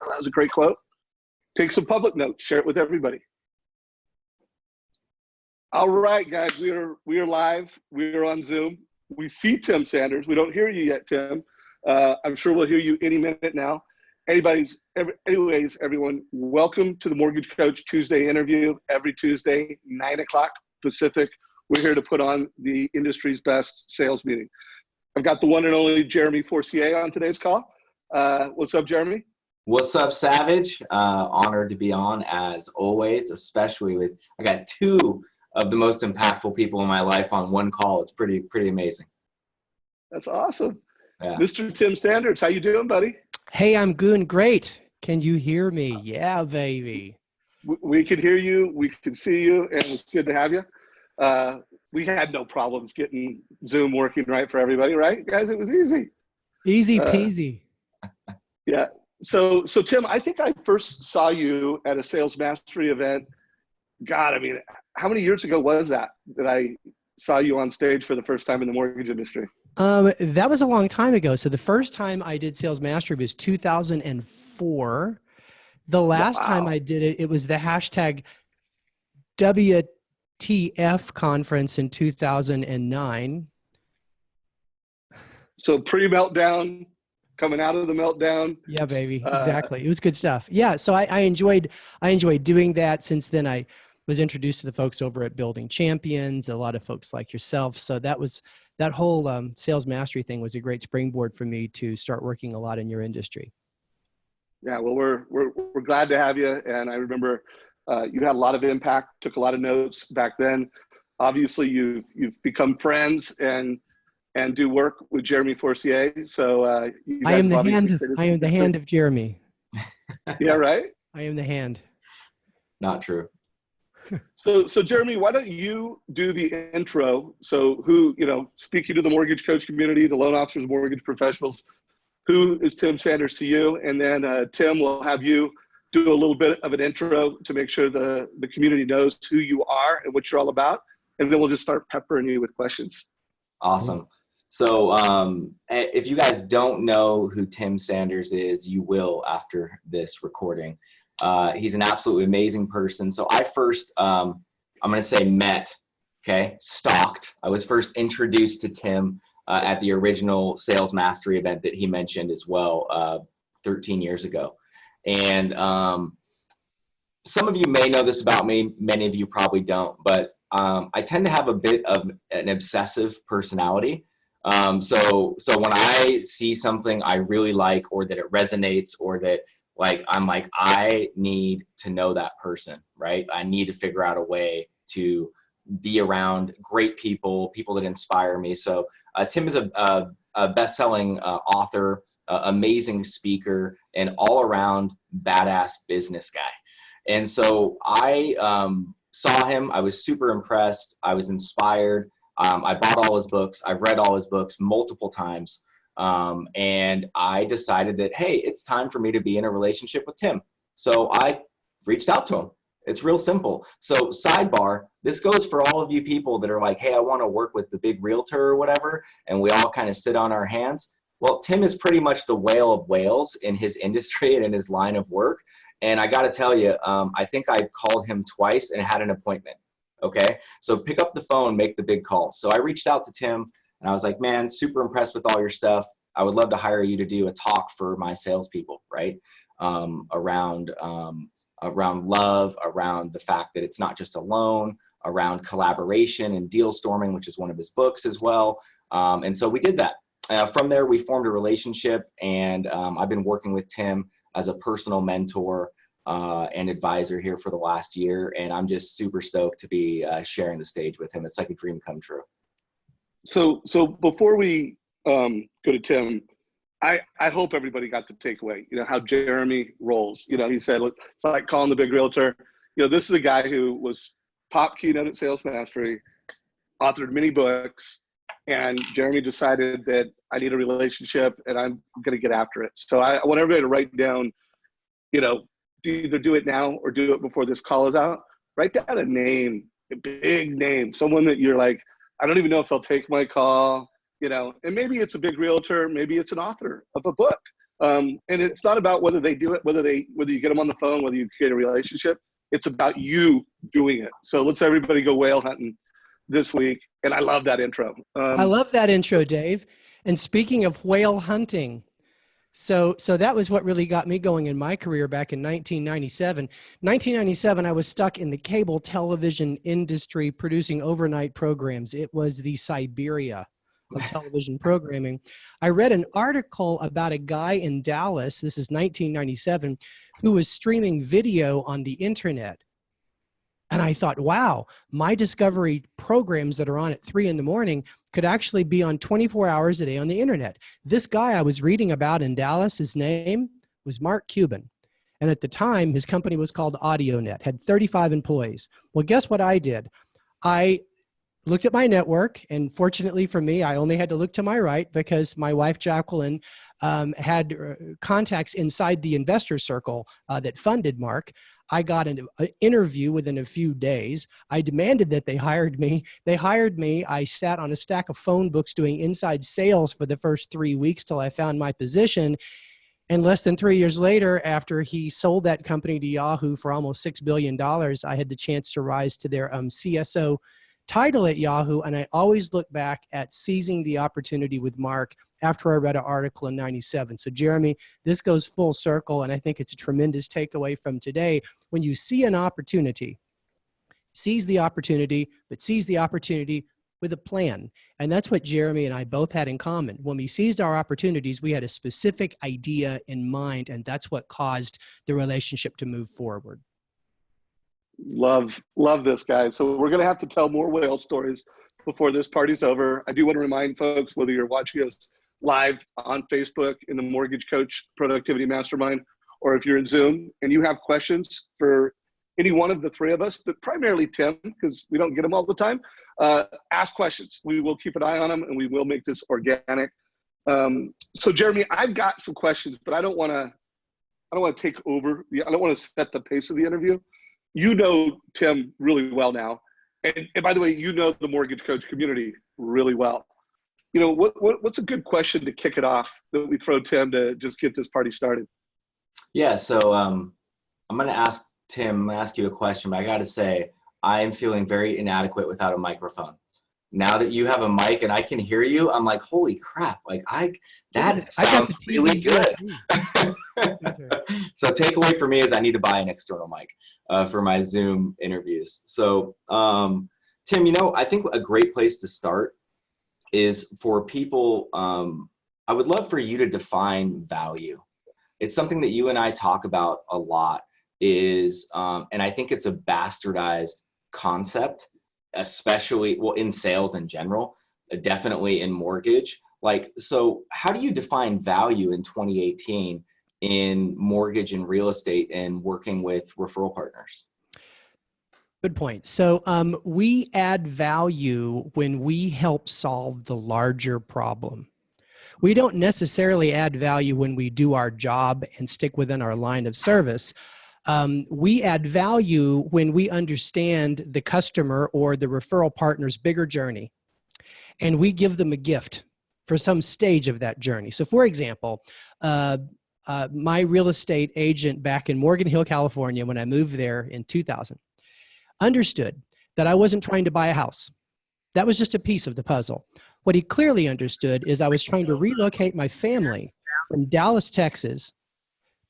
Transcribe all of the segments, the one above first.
that was a great quote. Take some public notes, share it with everybody. All right, guys, we are live. We are on Zoom. We see Tim Sanders. We don't hear you yet, Tim. I'm sure we'll hear you any minute now. Anyways, everyone, welcome to the Mortgage Coach Tuesday interview. Every Tuesday, 9 o'clock Pacific. We're here to put on the industry's best sales meeting. I've got the one and only Jeremy Forcier on today's call. What's up, Jeremy? What's up, Savage? Honored to be on as always, especially with, I got two of the most impactful people in my life on one call. It's pretty amazing. That's awesome. Yeah. Mr. Tim Sanders, how you doing, buddy? Hey, I'm doing great. Can you hear me? Yeah, baby. We can hear you. We can see you, and it's good to have you. We had no problems getting Zoom working right for everybody, right, guys? It was easy. Easy peasy. Yeah. So Tim, I think I first saw you at a sales mastery event. God, I mean, how many years ago was that I saw you on stage for the first time in the mortgage industry? That was a long time ago. So the first time I did sales mastery was 2004. The last time I did it, it was the hashtag WTF conference in 2009. So pre-meltdown, coming out of the meltdown. Yeah, baby. Exactly. It was good stuff. Yeah. So I enjoyed doing that. Since then, I was introduced to the folks over at Building Champions, a lot of folks like yourself. So that whole sales mastery thing was a great springboard for me to start working a lot in your industry. Yeah, well, we're glad to have you. And I remember you had a lot of impact, took a lot of notes back then. Obviously, you've become friends and do work with Jeremy Forcier. So you guys I am the hand of Jeremy. Yeah, right? I am the hand. Not true. So Jeremy, why don't you do the intro? So speaking to the mortgage coach community, the loan officers, mortgage professionals, who is Tim Sanders to you? And then Tim will have you do a little bit of an intro to make sure the community knows who you are and what you're all about. And then we'll just start peppering you with questions. Awesome. So if you guys don't know who Tim Sanders is, you will after this recording. He's an absolutely amazing person. So I first, I'm going to say stalked. I was first introduced to Tim at the original Sales Mastery event that he mentioned as well 13 years ago. And some of you may know this about me. Many of you probably don't. But I tend to have a bit of an obsessive personality. So when I see something I really like, or that it resonates, or that I need to know that person, right? I need to figure out a way to be around great people that inspire me. So Tim is a best-selling author, amazing speaker, and all-around badass business guy. And so I saw him. I was super impressed. I was inspired. I bought all his books. I've read all his books multiple times. And I decided that, hey, it's time for me to be in a relationship with Tim. So I reached out to him. It's real simple. So sidebar, this goes for all of you people that are like, hey, I want to work with the big realtor or whatever, and we all kind of sit on our hands. Well, Tim is pretty much the whale of whales in his industry and in his line of work. And I got to tell you, I think I called him twice and had an appointment. Okay. So pick up the phone, make the big calls. So I reached out to Tim and I was like, man, super impressed with all your stuff. I would love to hire you to do a talk for my salespeople, right? Around love, around the fact that it's not just a loan, around collaboration and deal storming, which is one of his books as well. And so we did that. From there, we formed a relationship, and I've been working with Tim as a personal mentor and advisor here for the last year. And I'm just super stoked to be sharing the stage with him. It's like a dream come true. So before we go to Tim, I hope everybody got the takeaway, how Jeremy rolls. He said, it's like calling the big realtor. This is a guy who was top keynote at Sales Mastery, authored many books, and Jeremy decided that I need a relationship and I'm going to get after it. So I want everybody to write down, either do it now or do it before this call is out. Write down a name, a big name, someone that you're like, I don't even know if they'll take my call, and maybe it's a big realtor, maybe it's an author of a book, And it's not about whether they do it, whether you get them on the phone, whether you create a relationship. It's about you doing it. So let's everybody go whale hunting this week. And I love that intro. I love that intro, Dave. And speaking of whale hunting, so that was what really got me going in my career back in 1997. 1997, I was stuck in the cable television industry producing overnight programs. It was the Siberia of television programming. I read an article about a guy in Dallas, this is 1997, who was streaming video on the internet. And I thought, wow, my Discovery programs that are on at 3 a.m. could actually be on 24 hours a day on the internet. This guy I was reading about in Dallas, his name was Mark Cuban. And at the time, his company was called AudioNet, had 35 employees. Well, guess what I did? I looked at my network, and fortunately for me, I only had to look to my right because my wife, Jacqueline, had contacts inside the investor circle that funded Mark. I got an interview within a few days. I demanded that they hired me. They hired me. I sat on a stack of phone books doing inside sales for the first 3 weeks till I found my position. And less than 3 years later, after he sold that company to Yahoo for almost $6 billion, I had the chance to rise to their CSO title at Yahoo. And I always look back at seizing the opportunity with Mark after I read an article in 97. So Jeremy, this goes full circle. And I think it's a tremendous takeaway from today. When you see an opportunity, seize the opportunity, but seize the opportunity with a plan. And that's what Jeremy and I both had in common. When we seized our opportunities, we had a specific idea in mind, and that's what caused the relationship to move forward. Love this, guys. So we're going to have to tell more whale stories before this party's over. I do want to remind folks, whether you're watching us live on Facebook in the Mortgage Coach Productivity Mastermind, or if you're in Zoom and you have questions for any one of the three of us, but primarily Tim, because we don't get them all the time, ask questions. We will keep an eye on them, and we will make this organic. So Jeremy, I've got some questions, but I don't want to take over. I don't want to set the pace of the interview. You know Tim really well now. And by the way, you know the Mortgage Coach community really well. You know, what's a good question to kick it off that we throw Tim to just get this party started? Yeah, so I'm going to ask Tim, ask you a question, but I got to say, I am feeling very inadequate without a microphone. Now that you have a mic and I can hear you, I'm like, holy crap, like that sounds really good. So takeaway for me is I need to buy an external mic for my Zoom interviews. So Tim, you know, I think a great place to start is for people, I would love for you to define value. It's something that you and I talk about a lot is, and I think it's a bastardized concept, especially, well, in sales in general, definitely in mortgage. Like, so how do you define value in 2018 in mortgage and real estate and working with referral partners? Good point. So we add value when we help solve the larger problem. We don't necessarily add value when we do our job and stick within our line of service. We add value when we understand the customer or the referral partner's bigger journey, and we give them a gift for some stage of that journey. So for example, my real estate agent back in Morgan Hill, California, when I moved there in 2000, understood that I wasn't trying to buy a house. That was just a piece of the puzzle. What he clearly understood is I was trying to relocate my family from Dallas, Texas,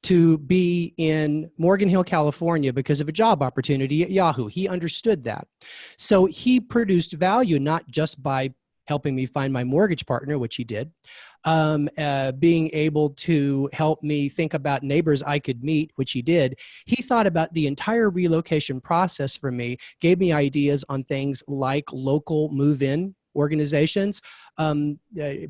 to be in Morgan Hill, California because of a job opportunity at Yahoo. He understood that. So he produced value not just by helping me find my mortgage partner, which he did, being able to help me think about neighbors I could meet, which he did. He thought about the entire relocation process for me, gave me ideas on things like local move-in organizations,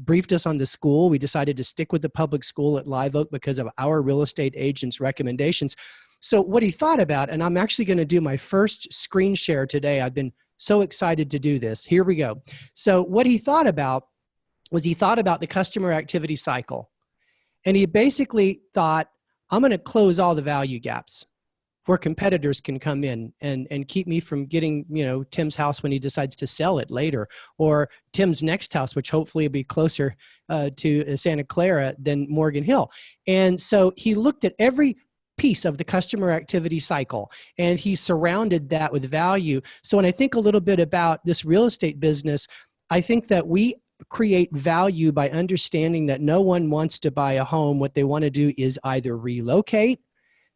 briefed us on the school. We decided to stick with the public school at Live Oak because of our real estate agent's recommendations. So what he thought about, and I'm actually going to do my first screen share today. I've been so excited to do this. Here we go. So what he thought about was he thought about the customer activity cycle. And he basically thought, I'm going to close all the value gaps. where competitors can come in and keep me from getting, Tim's house when he decides to sell it later, or Tim's next house, which hopefully will be closer to Santa Clara than Morgan Hill. And so he looked at every piece of the customer activity cycle, and he surrounded that with value. So when I think a little bit about this real estate business, I think that we create value by understanding that no one wants to buy a home. What they want to do is either relocate,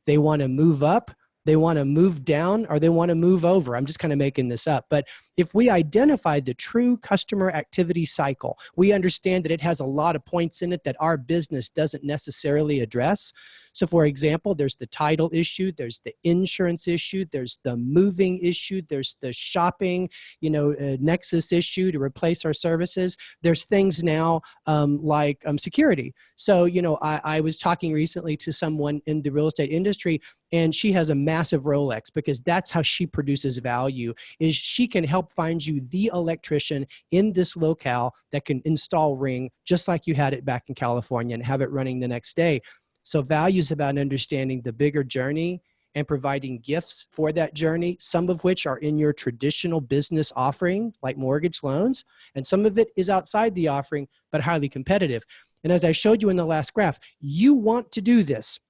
they want to move up, they want to move down, or they want to move over. I'm just kind of making this up. But if we identify the true customer activity cycle, we understand that it has a lot of points in it that our business doesn't necessarily address. So for example, there's the title issue, there's the insurance issue, there's the moving issue, there's the shopping, nexus issue to replace our services. There's things now like security. So, I was talking recently to someone in the real estate industry, and she has a massive Rolex because that's how she produces value, is she can help find you the electrician in this locale that can install Ring just like you had it back in California and have it running the next day. So value is about understanding the bigger journey and providing gifts for that journey, some of which are in your traditional business offering, like mortgage loans, and some of it is outside the offering, but highly competitive. And as I showed you in the last graph, you want to do this,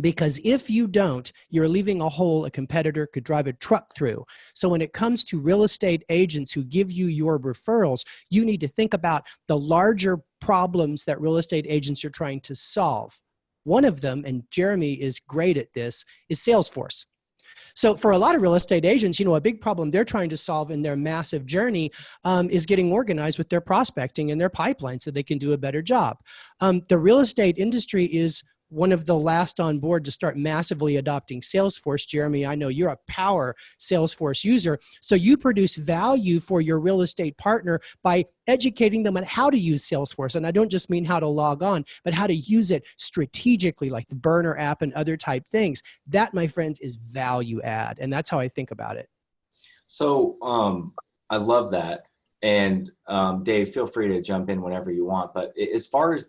because if you don't, you're leaving a hole a competitor could drive a truck through. So when it comes to real estate agents who give you your referrals, you need to think about the larger problems that real estate agents are trying to solve. One of them, and Jeremy is great at this, is Salesforce. So for a lot of real estate agents, a big problem they're trying to solve in their massive journey is getting organized with their prospecting and their pipeline so they can do a better job. The real estate industry is one of the last on board to start massively adopting Salesforce. Jeremy, I know you're a power Salesforce user. So you produce value for your real estate partner by educating them on how to use Salesforce. And I don't just mean how to log on, but how to use it strategically, like the burner app and other type things. That, my friends, is value add. And that's how I think about it. So I love that. And Dave, feel free to jump in whenever you want. But as far as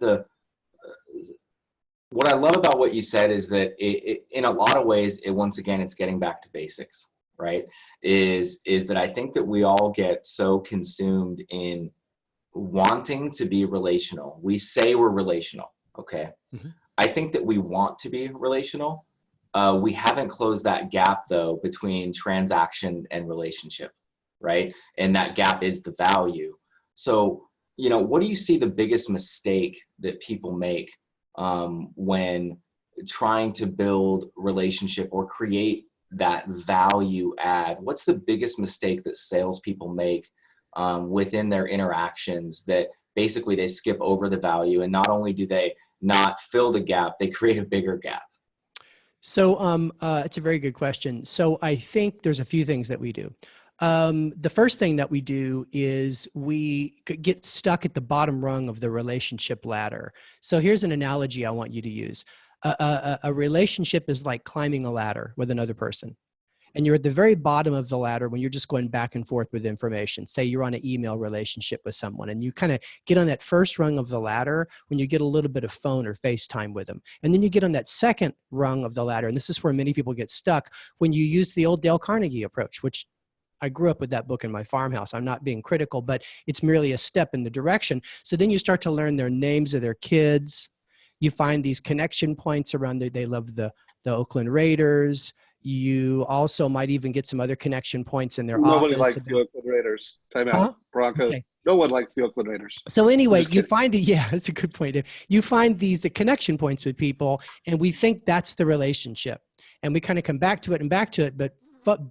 what I love about what you said is that in a lot of ways, once again, it's getting back to basics, right? Is that I think that we all get so consumed in wanting to be relational. We say we're relational, okay? Mm-hmm. I think that we want to be relational. We haven't closed that gap, though, between transaction and relationship, right? And that gap is the value. So, what do you see the biggest mistake that people make when trying to build relationship or create that value add? What's the biggest mistake that salespeople make within their interactions, that basically they skip over the value, and not only do they not fill the gap, they create a bigger gap? So it's a very good question. So I think there's a few things that we do. The first thing that we do is we get stuck at the bottom rung of the relationship ladder. So here's an analogy I want you to use. A relationship is like climbing a ladder with another person. And you're at the very bottom of the ladder when you're just going back and forth with information. Say you're on an email relationship with someone, and you kind of get on that first rung of the ladder when you get a little bit of phone or FaceTime with them. And then you get on that second rung of the ladder, and this is where many people get stuck, when you use the old Dale Carnegie approach, which I grew up with that book in my farmhouse. I'm not being critical, but it's merely a step in the direction. So then you start to learn their names of their kids. You find these connection points around they love the Oakland Raiders. You also might even get some other connection points in their office. Nobody likes the Oakland Raiders. Time out. Huh? Broncos. Okay. No one likes the Oakland Raiders. So anyway, you find that's a good point. You find these connection points with people, and we think that's the relationship. And we kind of come back to it, but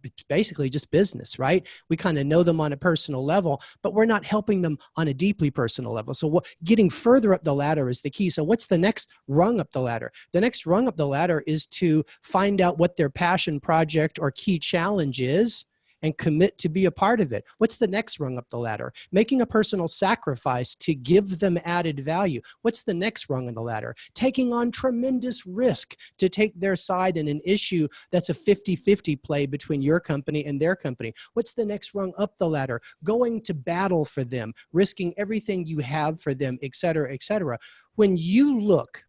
it's basically just business, right? We kind of know them on a personal level, but we're not helping them on a deeply personal level. So getting further up the ladder is the key. So what's the next rung up the ladder? The next rung up the ladder is to find out what their passion project or key challenge is and commit to be a part of it. What's the next rung up the ladder? Making a personal sacrifice to give them added value. What's the next rung on the ladder? Taking on tremendous risk to take their side in an issue that's a 50-50 play between your company and their company. What's the next rung up the ladder? Going to battle for them, risking everything you have for them, et cetera, et cetera. When you look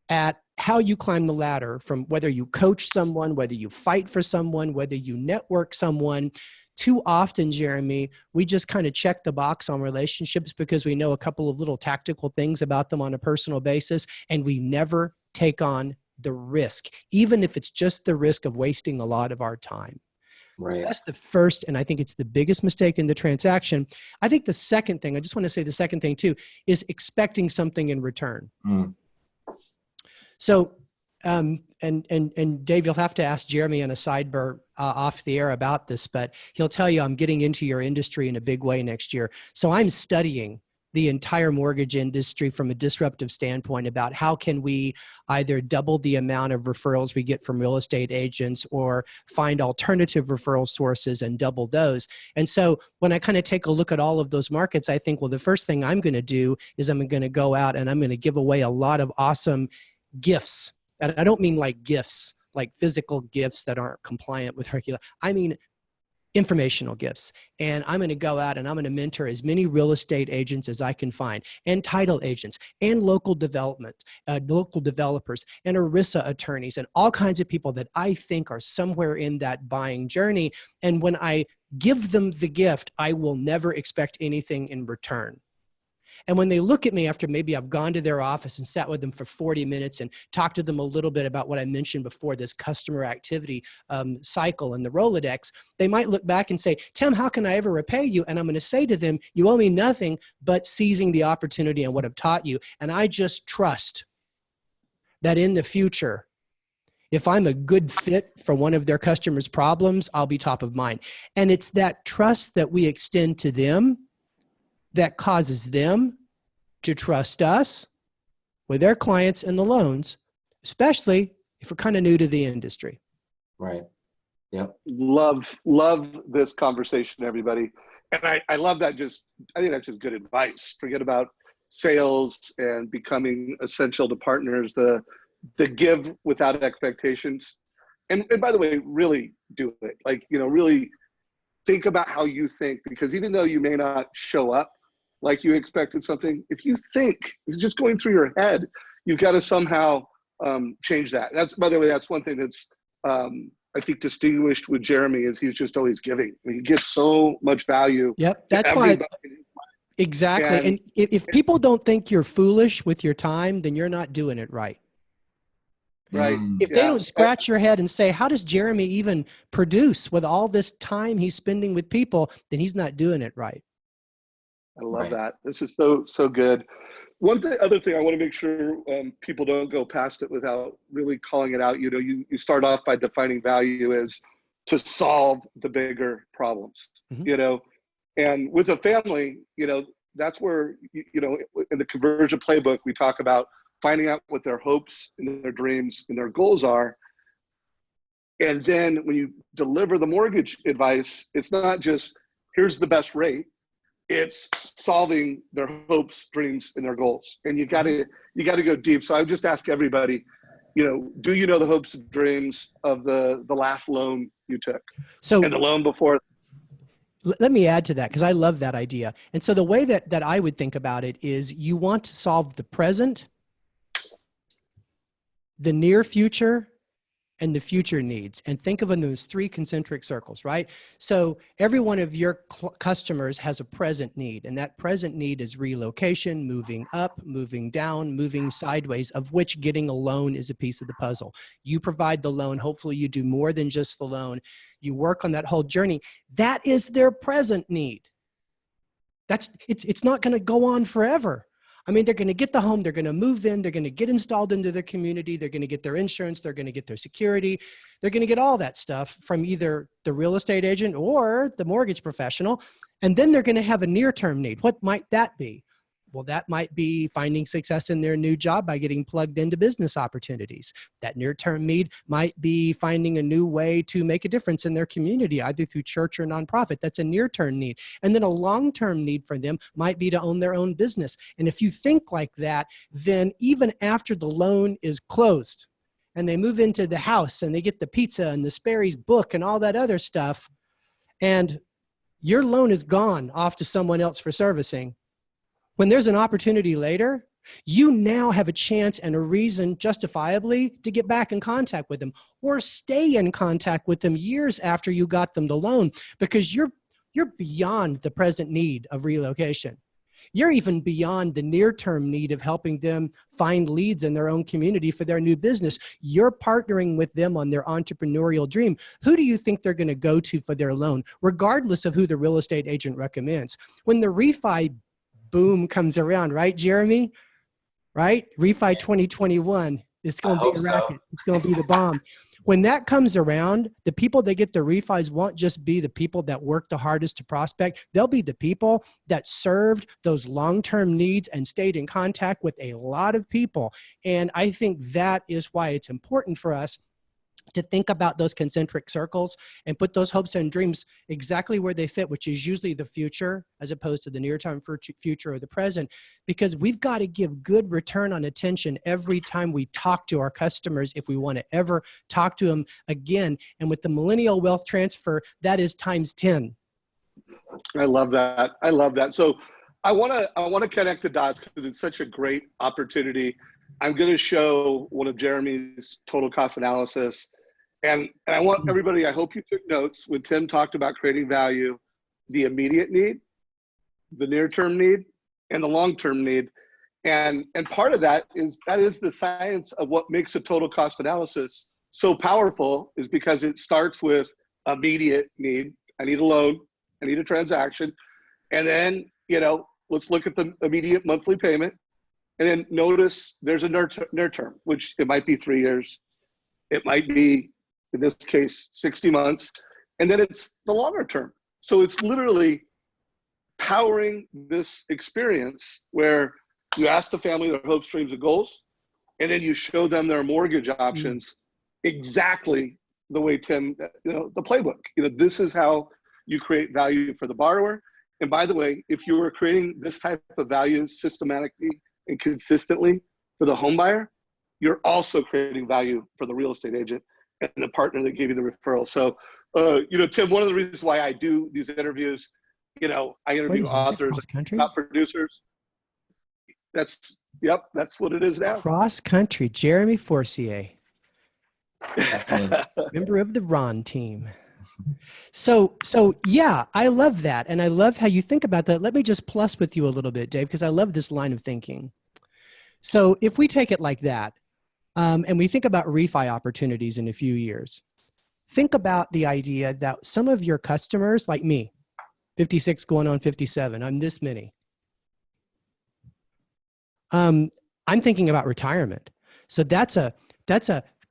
at how you climb the ladder, from whether you coach someone, whether you fight for someone, whether you network someone. Too often, Jeremy, we just kind of check the box on relationships because we know a couple of little tactical things about them on a personal basis, and we never take on the risk, even if it's just the risk of wasting a lot of our time. Right. So that's the first, and I think it's the biggest mistake in the transaction. I think the second thing, I just want to say the second thing too, is expecting something in return. So, and Dave, you'll have to ask Jeremy on a sidebar off the air about this, but he'll tell you I'm getting into your industry in a big way next year. So I'm studying the entire mortgage industry from a disruptive standpoint about how can we either double the amount of referrals we get from real estate agents or find alternative referral sources and double those. And so when I kind of take a look at all of those markets, I think, well, the first thing I'm going to do is I'm going to go out and I'm going to give away a lot of awesome gifts. And I don't mean like gifts, like physical gifts that aren't compliant with regular. I mean informational gifts. And I'm going to go out and I'm going to mentor as many real estate agents as I can find, and title agents, and local development, local developers, and ERISA attorneys, and all kinds of people that I think are somewhere in that buying journey. And when I give them the gift, I will never expect anything in return. And when they look at me after maybe I've gone to their office and sat with them for 40 minutes and talked to them a little bit about what I mentioned before, this customer activity cycle and the Rolodex, they might look back and say, Tim, how can I ever repay you? And I'm going to say to them, you owe me nothing but seizing the opportunity and what I've taught you. And I just trust that in the future, if I'm a good fit for one of their customers' problems, I'll be top of mind. And it's that trust that we extend to them that causes them to trust us with their clients and the loans, especially if we're kind of new to the industry. Right. Yep. Love this conversation, everybody. And I love that. I think that's just good advice. Forget about sales and becoming essential to partners, the give without expectations. And by the way, really do it. Like, really think about how you think, because even though you may not show up like you expected something, if you think it's just going through your head, you've got to somehow change that. That's, by the way, that's one thing that's I think distinguished with Jeremy, is he's just always giving. I mean, he gives so much value. Yep, that's why. Exactly. And if people don't think you're foolish with your time, then you're not doing it right. Right. If they don't scratch your head and say, how does Jeremy even produce with all this time he's spending with people, then he's not doing it right. I love that. This is so good. Other thing I want to make sure people don't go past it without really calling it out. You start off by defining value as to solve the bigger problems, and with a family, that's where, in the conversion playbook, we talk about finding out what their hopes and their dreams and their goals are. And then when you deliver the mortgage advice, it's not just, here's the best rate. It's solving their hopes, dreams, and their goals. And you got to go deep. So I would just ask everybody, do you know the hopes and dreams of the last loan you took? So, and the loan before? Let me add to that, because I love that idea. And so the way that I would think about it is, you want to solve the present, the near future, and the future needs, and think of them as three concentric circles, right? So every one of your customers has a present need, and that present need is relocation, moving up, moving down, moving sideways, of which getting a loan is a piece of the puzzle. You provide the loan. Hopefully you do more than just the loan. You work on that whole journey. That is their present need. It's not going to go on forever. I mean, they're going to get the home, they're going to move in, they're going to get installed into their community, they're going to get their insurance, they're going to get their security, they're going to get all that stuff from either the real estate agent or the mortgage professional. And then they're going to have a near-term need. What might that be? Well, that might be finding success in their new job by getting plugged into business opportunities. That near-term need might be finding a new way to make a difference in their community, either through church or nonprofit. That's a near-term need. And then a long-term need for them might be to own their own business. And if you think like that, then even after the loan is closed and they move into the house and they get the pizza and the Sperry's book and all that other stuff, and your loan is gone off to someone else for servicing, when there's an opportunity later You now have a chance and a reason, justifiably, to get back in contact with them or stay in contact with them years after you got them the loan, because you're beyond the present need of relocation. You're even beyond the near-term need of helping them find leads in their own community for their new business. You're partnering with them on their entrepreneurial dream. Who do you think they're going to go to for their loan, regardless of who the real estate agent recommends? When the refi boom comes around, right, Jeremy? Right? Refi 2021. It's going to be a racket. So. It's going to be the bomb. When that comes around, the people that get the refis won't just be the people that work the hardest to prospect. They'll be the people that served those long-term needs and stayed in contact with a lot of people. And I think that is why it's important for us to think about those concentric circles and put those hopes and dreams exactly where they fit, which is usually the future as opposed to the near-term future or the present, because we've got to give good return on attention every time we talk to our customers if we want to ever talk to them again. And with the millennial wealth transfer, that is times 10. I love that. I love that. So I want to connect the dots because it's such a great opportunity. I'm going to show one of Jeremy's total cost analysis. And I want everybody, I hope you took notes when Tim talked about creating value, the immediate need, the near-term need, and the long-term need. And part of that is the science of what makes a total cost analysis so powerful, is because it starts with immediate need. I need a loan, I need a transaction. And then, let's look at the immediate monthly payment. And then notice there's a near term, which it might be 3 years. It might be, in this case, 60 months. And then it's the longer term. So it's literally powering this experience where you ask the family their hopes, dreams, and goals, and then you show them their mortgage options exactly the way Tim, the playbook. This is how you create value for the borrower. And by the way, if you are creating this type of value systematically and consistently for the home buyer, you're also creating value for the real estate agent and the partner that gave you the referral. So, Tim, one of the reasons why I do these interviews, I interview authors, not producers. That's what it is now. Cross country, Jeremy Forcier, member of the Ron team. So yeah, I love that. And I love how you think about that. Let me just plus with you a little bit, Dave, because I love this line of thinking. So if we take it like that, and we think about refi opportunities in a few years, think about the idea that some of your customers, like me, 56 going on 57, I'm this many. I'm thinking about retirement. So that's a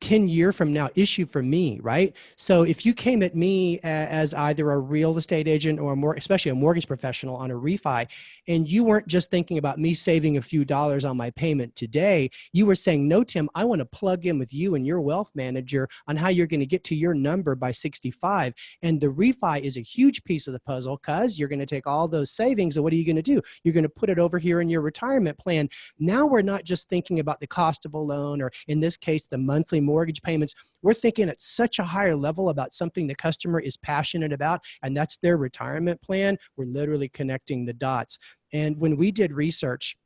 10-year from now issue for me, right? So if you came at me as either a real estate agent or especially a mortgage professional on a refi, and you weren't just thinking about me saving a few dollars on my payment today, you were saying, no, Tim, I want to plug in with you and your wealth manager on how you're going to get to your number by 65. And the refi is a huge piece of the puzzle because you're going to take all those savings and what are you going to do? You're going to put it over here in your retirement plan. Now we're not just thinking about the cost of a loan, or in this case, the monthly mortgage payments. We're thinking at such a higher level about something the customer is passionate about, and that's their retirement plan. We're literally connecting the dots. And when we did research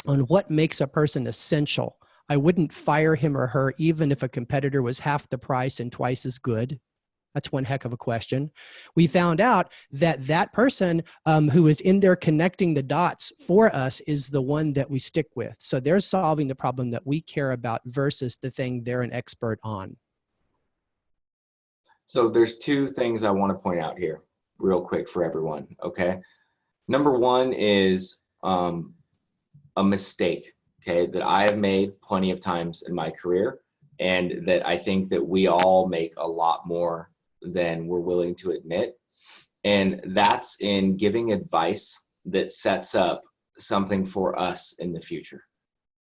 on what makes a person essential, I wouldn't fire him or her even if a competitor was half the price and twice as good. That's one heck of a question. We found out that person who is in there connecting the dots for us is the one that we stick with. So they're solving the problem that we care about versus the thing they're an expert on. So there's two things I want to point out here real quick for everyone, okay? Number one is a mistake, okay, that I have made plenty of times in my career, and that I think that we all make a lot more than we're willing to admit. And that's in giving advice that sets up something for us in the future.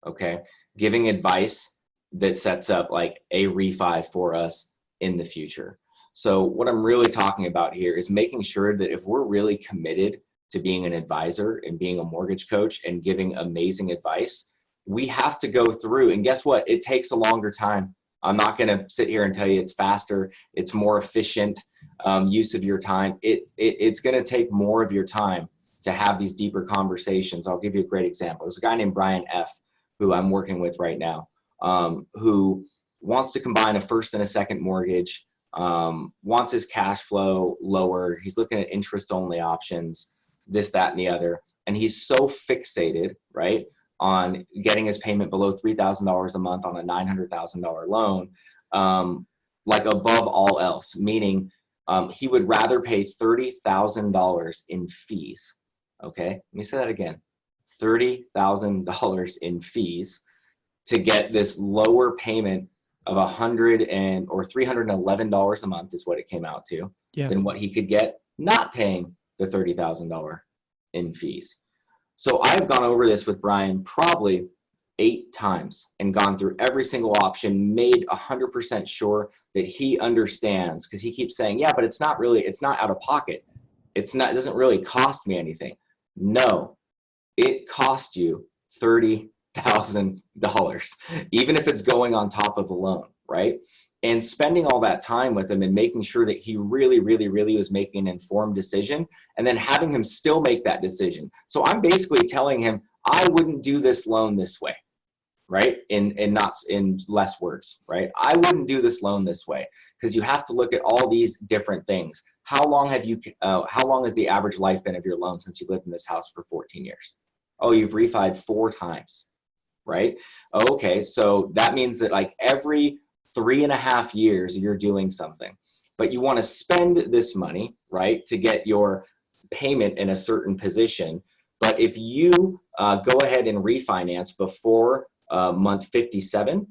Okay. Giving advice that sets up like a refi for us in the future. So what I'm really talking about here is making sure that if we're really committed to being an advisor and being a mortgage coach and giving amazing advice, we have to go through, and guess what? It takes a longer time. I'm not going to sit here and tell you it's faster, it's more efficient use of your time. It's going to take more of your time. to have these deeper conversations. I'll give you a great example. There's a guy named Brian F., who I'm working with right now, who wants to combine a first and a second mortgage, wants his cash flow lower. He's looking at interest-only options, this, that, and the other. And he's so fixated, right, on getting his payment below $3,000 a month on a $900,000 loan, like above all else, meaning he would rather pay $30,000 in fees. Okay, let me say that again. $30,000 in fees to get this lower payment of $100 or $311 a month is what it came out to, than what he could get not paying the $30,000 in fees. So I've gone over this with Brian probably 8 times and gone through every single option, made 100% sure that he understands, because he keeps saying, yeah, but it's not out of pocket. It doesn't really cost me anything. No, it cost you $30,000, even if it's going on top of the loan, right? And spending all that time with him and making sure that he really, really, really was making an informed decision, and then having him still make that decision. So I'm basically telling him, I wouldn't do this loan this way, right? Not in less words, right? I wouldn't do this loan this way, because you have to look at all these different things. How long has the average life been of your loan since you lived in this house for 14 years? Oh, you've refied 4 times, right? Okay, so that means that like every 3.5 years you're doing something, but you want to spend this money, right, to get your payment in a certain position. But if you go ahead and refinance before month 57,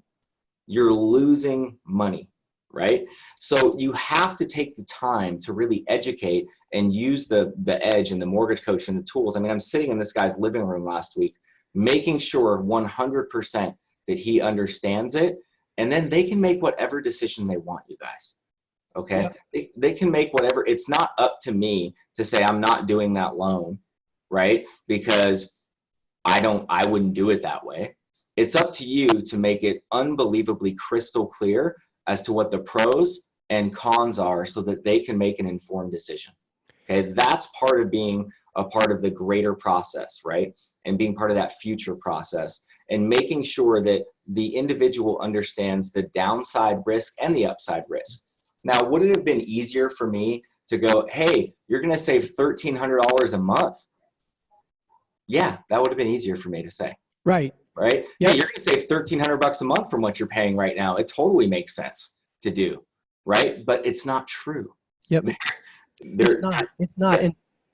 you're losing money, right? So you have to take the time to really educate and use the edge and the mortgage coach and the tools. I mean, I'm sitting in this guy's living room last week, making sure 100% that he understands it, and then they can make whatever decision they want, you guys. Okay? Yeah. They can make whatever. It's not up to me to say I'm not doing that loan, right? Because I wouldn't do it that way. It's up to you to make it unbelievably crystal clear as to what the pros and cons are, so that they can make an informed decision. Okay, that's part of being a part of the greater process, right? And being part of that future process, and making sure that the individual understands the downside risk and the upside risk. Now, would it have been easier for me to go, hey, you're going to save $1,300 a month? Yeah, that would have been easier for me to say. Right. Right? Yep. Hey, you're going to save $1,300 a month from what you're paying right now. It totally makes sense to do, right? But it's not true. Yep. It's not. Yeah. And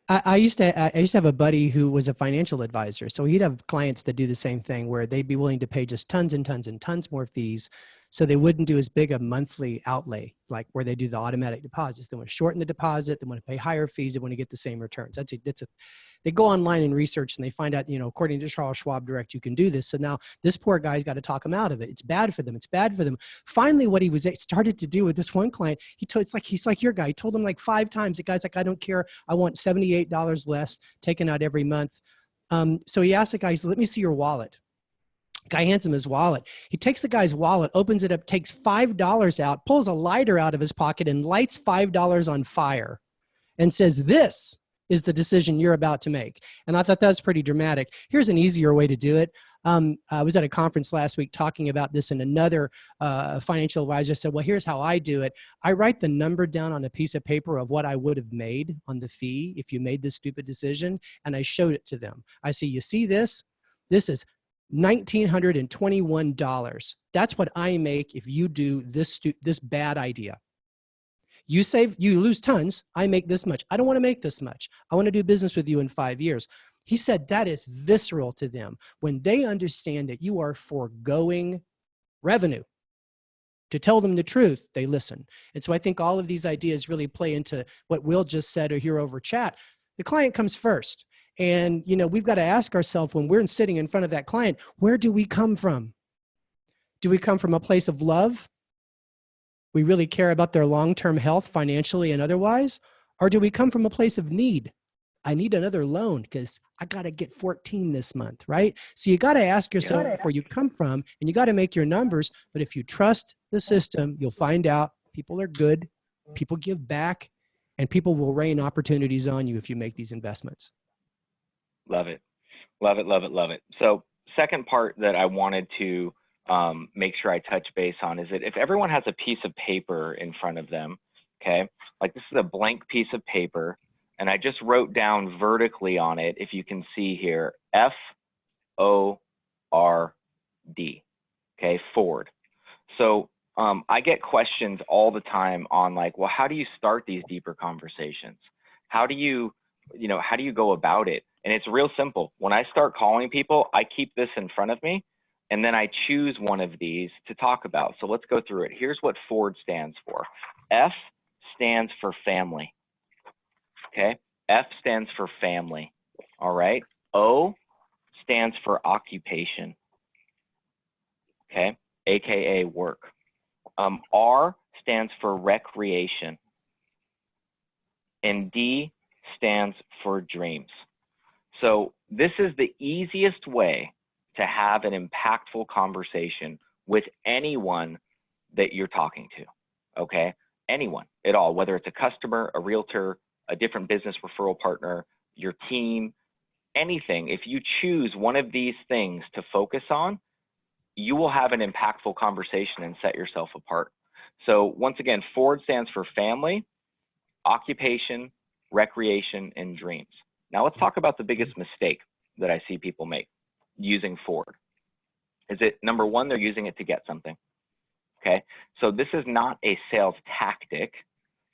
I used to have a buddy who was a financial advisor. So he'd have clients that do the same thing, where they'd be willing to pay just tons and tons and tons more fees, so they wouldn't do as big a monthly outlay, like where they do the automatic deposits. They want to shorten the deposit. They want to pay higher fees. They want to get the same returns. They go online and research, and they find out, according to Charles Schwab Direct, you can do this. So now this poor guy's got to talk him out of it. It's bad for them. It's bad for them. Finally, what he started to do with this one client, he's like your guy. He told him like 5 times. The guy's like, I don't care. I want $78 less taken out every month. So he asked the guy, he said, let me see your wallet. Guy hands him his wallet. He takes the guy's wallet, opens it up, takes $5 out, pulls a lighter out of his pocket, and lights $5 on fire and says, this is the decision you're about to make. And I thought that was pretty dramatic. Here's an easier way to do it. I was at a conference last week talking about this, and another financial advisor said, well, here's how I do it. I write the number down on a piece of paper of what I would have made on the fee if you made this stupid decision, and I showed it to them. I say, you see this? This is $1,921. That's what I make if you do this bad idea. You lose tons. I make this much. I don't want to make this much. I want to do business with you in 5 years. He said that is visceral to them. When they understand that you are foregoing revenue to tell them the truth, they listen. And so I think all of these ideas really play into what Will just said here over chat. The client comes first. And, we've got to ask ourselves, when we're sitting in front of that client, where do we come from? Do we come from a place of love? We really care about their long-term health financially and otherwise? Or do we come from a place of need? I need another loan because I got to get 14 this month, right? So you got to ask yourself where you come from, and you got to make your numbers. But if you trust the system, you'll find out people are good, people give back, and people will rain opportunities on you if you make these investments. Love it. Love it, love it, love it. So second part that I wanted to make sure I touch base on is that if everyone has a piece of paper in front of them, okay, like this is a blank piece of paper, and I just wrote down vertically on it, if you can see here, F-O-R-D, okay, Ford. So I get questions all the time on like, well, how do you start these deeper conversations? How do you go about it? And it's real simple. When I start calling people, I keep this in front of me, and then I choose one of these to talk about. So let's go through it. Here's what Ford stands for. F stands for family. Okay. F stands for family. All right. O stands for occupation. Okay. AKA work. R stands for recreation. And D stands for dreams. So this is the easiest way to have an impactful conversation with anyone that you're talking to, okay? Anyone at all, whether it's a customer, a realtor, a different business referral partner, your team, anything. If you choose one of these things to focus on, you will have an impactful conversation and set yourself apart. So once again, Ford stands for family, occupation, recreation, and dreams. Now let's talk about the biggest mistake that I see people make using Ford. Is it number one, they're using it to get something. Okay, so this is not a sales tactic.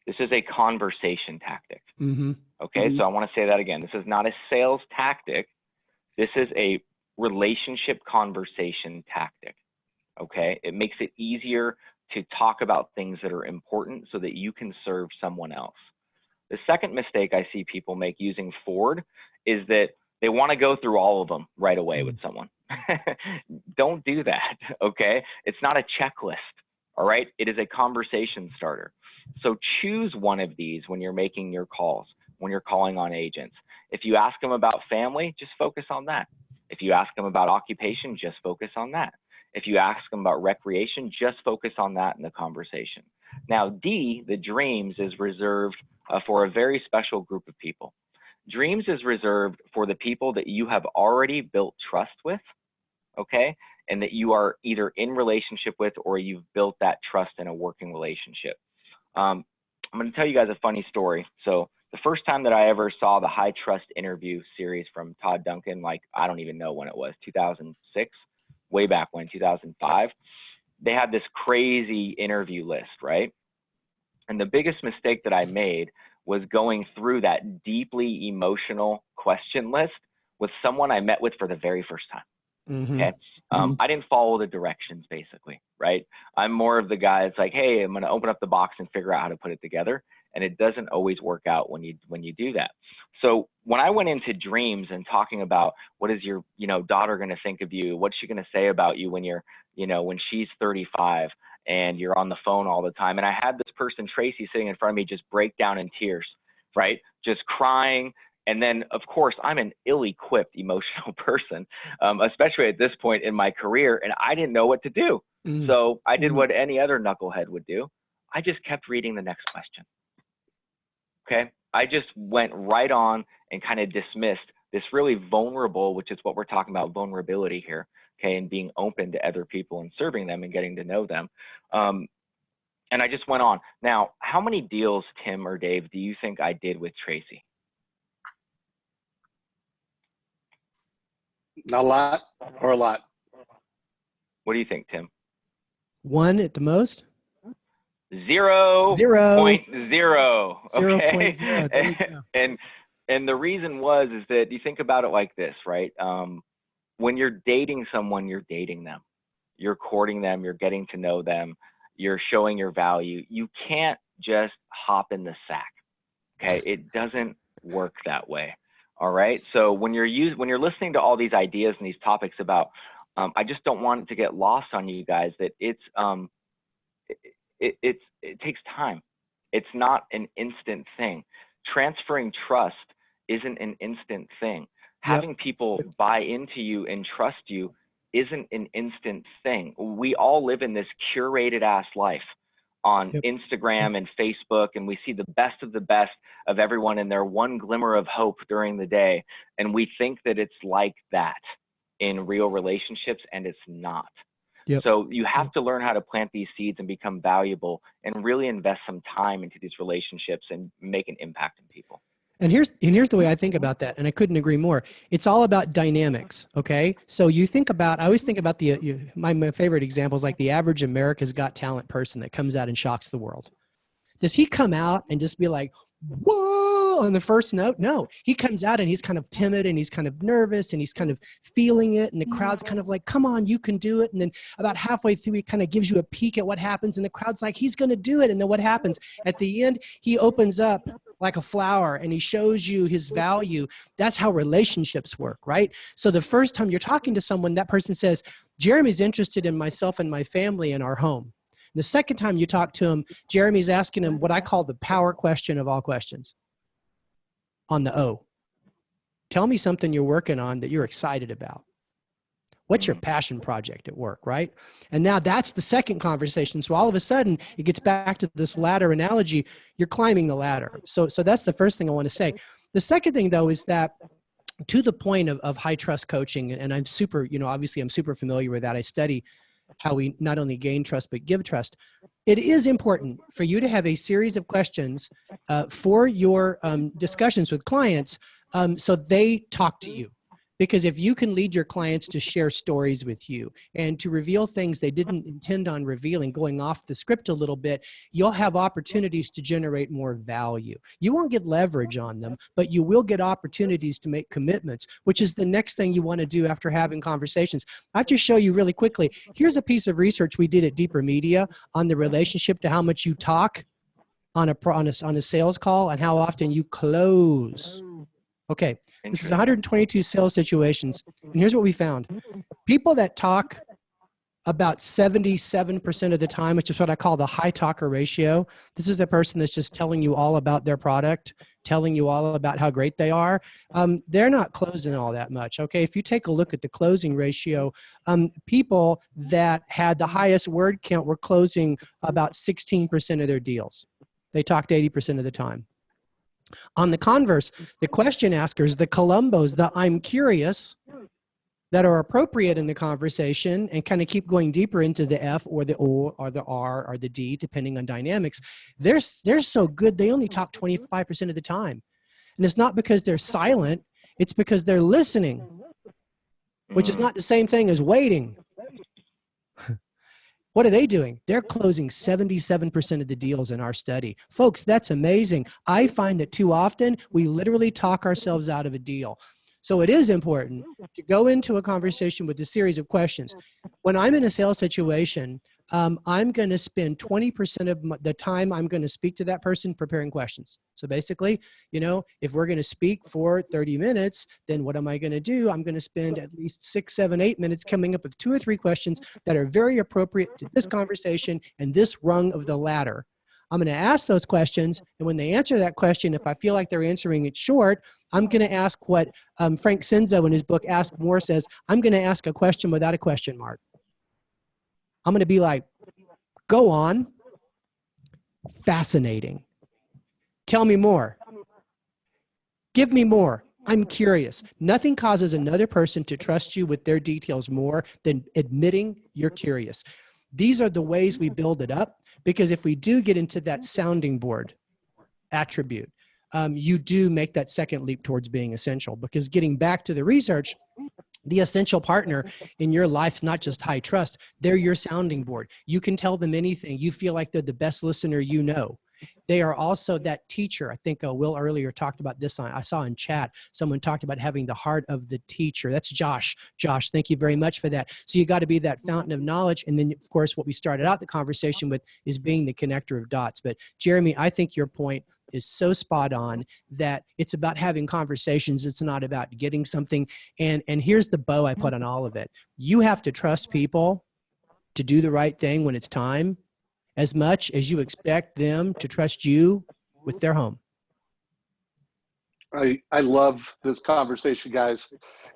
This is a conversation tactic. Okay, so I want to say that again. This is not a sales tactic. This is a relationship conversation tactic. Okay, it makes it easier to talk about things that are important so that you can serve someone else. The second mistake I see people make using Ford is that they want to go through all of them right away with someone. Don't do that, okay? It's not a checklist, all right? It is a conversation starter. So choose one of these when you're making your calls, when you're calling on agents. If you ask them about family, just focus on that. If you ask them about occupation, just focus on that. If you ask them about recreation, just focus on that in the conversation. Now, D, the dreams, is reserved for a very special group of people. Dreams is reserved for the people that you have already built trust with, okay? And that you are either in relationship with or you've built that trust in a working relationship. I'm going to tell you guys a funny story. So the first time that I ever saw the High Trust interview series from Todd Duncan, like I don't even know when it was, 2006, way back when, 2005, they had this crazy interview list, right? And the biggest mistake that I made was going through that deeply emotional question list with someone I met with for the very first time. Okay. I didn't follow the directions basically, right? I'm more of the guy that's like, hey, I'm going to open up the box and figure out how to put it together. And it doesn't always work out when you do that. So when I went into dreams and talking about what is your, daughter going to think of you? What's she going to say about you when you're, when she's 35 and you're on the phone all the time? And I had this person, Tracy, sitting in front of me, just break down in tears, right? Just crying. And then, of course, I'm an ill-equipped emotional person, especially at this point in my career, and I didn't know what to do. So I did what any other knucklehead would do. I just kept reading the next question. Okay. I just went right on and kind of dismissed this really vulnerable, which is what we're talking about, vulnerability here. Okay. And being open to other people and serving them and getting to know them. And I just went on. Now, how many deals, Tim or Dave, do you think I did with Tracy? Not a lot or a lot? What do you think, Tim? One at the most? 0.0. Okay. 0.0. And the reason is that you think about it like this, right? When you're dating someone, you're dating them. You're courting them. You're getting to know them. You're showing your value. You can't just hop in the sack. Okay. It doesn't work that way. All right. So when you're listening to all these ideas and these topics about, I just don't want it to get lost on you guys that it takes time. It's not an instant thing. Transferring trust isn't an instant thing. Having people buy into you and trust you isn't an instant thing. We all live in this curated ass life on Yep. Instagram and Facebook, and we see the best of everyone and their one glimmer of hope during the day. And we think that it's like that in real relationships, and it's not. Yep. So you have to learn how to plant these seeds and become valuable and really invest some time into these relationships and make an impact in people. And here's the way I think about that, and I couldn't agree more. It's all about dynamics, okay? So you think about, I always think about my favorite example is like the average America's Got Talent person that comes out and shocks the world. Does he come out and just be like, whoa, on the first note? No, he comes out and he's kind of timid and he's kind of nervous and he's kind of feeling it. And the crowd's kind of like, come on, you can do it. And then about halfway through, he kind of gives you a peek at what happens. And the crowd's like, he's going to do it. And then what happens? At the end, he opens up like a flower and he shows you his value. That's how relationships work, right? So the first time you're talking to someone, that person says, Jeremy's interested in myself and my family and our home. The second time you talk to him, Jeremy's asking him what I call the power question of all questions. On the O. Tell me something you're working on that you're excited about. What's your passion project at work, right? And now that's the second conversation. So all of a sudden, it gets back to this ladder analogy. You're climbing the ladder. So that's the first thing I want to say. The second thing, though, is that to the point of high trust coaching, and I'm super, obviously I'm super familiar with that. I study how we not only gain trust, but give trust. It is important for you to have a series of questions for your discussions with clients so they talk to you. Because if you can lead your clients to share stories with you and to reveal things they didn't intend on revealing, going off the script a little bit, you'll have opportunities to generate more value. You won't get leverage on them, but you will get opportunities to make commitments, which is the next thing you want to do after having conversations. I'll just show you really quickly. Here's a piece of research we did at Deeper Media on the relationship to how much you talk on a sales call and how often you close. Okay, this is 122 sales situations, and here's what we found. People that talk about 77% of the time, which is what I call the high talker ratio. This is the person that's just telling you all about their product, telling you all about how great they are. They're not closing all that much, okay? If you take a look at the closing ratio, people that had the highest word count were closing about 16% of their deals. They talked 80% of the time. On the converse, the question askers, the Columbos, the I'm curious, that are appropriate in the conversation and kind of keep going deeper into the F or the O or the R or the D, depending on dynamics, they're so good, they only talk 25% of the time. And it's not because they're silent, it's because they're listening, which is not the same thing as waiting. What are they doing? They're closing 77% of the deals in our study. Folks, that's amazing. I find that too often we literally talk ourselves out of a deal. So it is important to go into a conversation with a series of questions. When I'm in a sales situation, I'm going to spend 20% of the time I'm going to speak to that person preparing questions. So basically, if we're going to speak for 30 minutes, then what am I going to do? I'm going to spend at least 6, 7, 8 minutes coming up with 2 or 3 questions that are very appropriate to this conversation and this rung of the ladder. I'm going to ask those questions, and when they answer that question, if I feel like they're answering it short, I'm going to ask what Frank Senzo in his book Ask More says, I'm going to ask a question without a question mark. I'm going to be like, go on. Fascinating. Tell me more. Give me more. I'm curious. Nothing causes another person to trust you with their details more than admitting you're curious. These are the ways we build it up, because if we do get into that sounding board attribute, you do make that second leap towards being essential. Because getting back to the research, the essential partner in your life is not just high trust. They're your sounding board. You can tell them anything. You feel like they're the best listener you know. They are also that teacher. I think Will earlier talked about this. I saw in chat, someone talked about having the heart of the teacher. That's Josh. Josh, thank you very much for that. So you got to be that fountain of knowledge. And then, of course, what we started out the conversation with is being the connector of dots. But Jeremy, I think your point is so spot on that it's about having conversations. It's not about getting something. And here's the bow I put on all of it. You have to trust people to do the right thing when it's time, as much as you expect them to trust you with their home. I love this conversation, guys.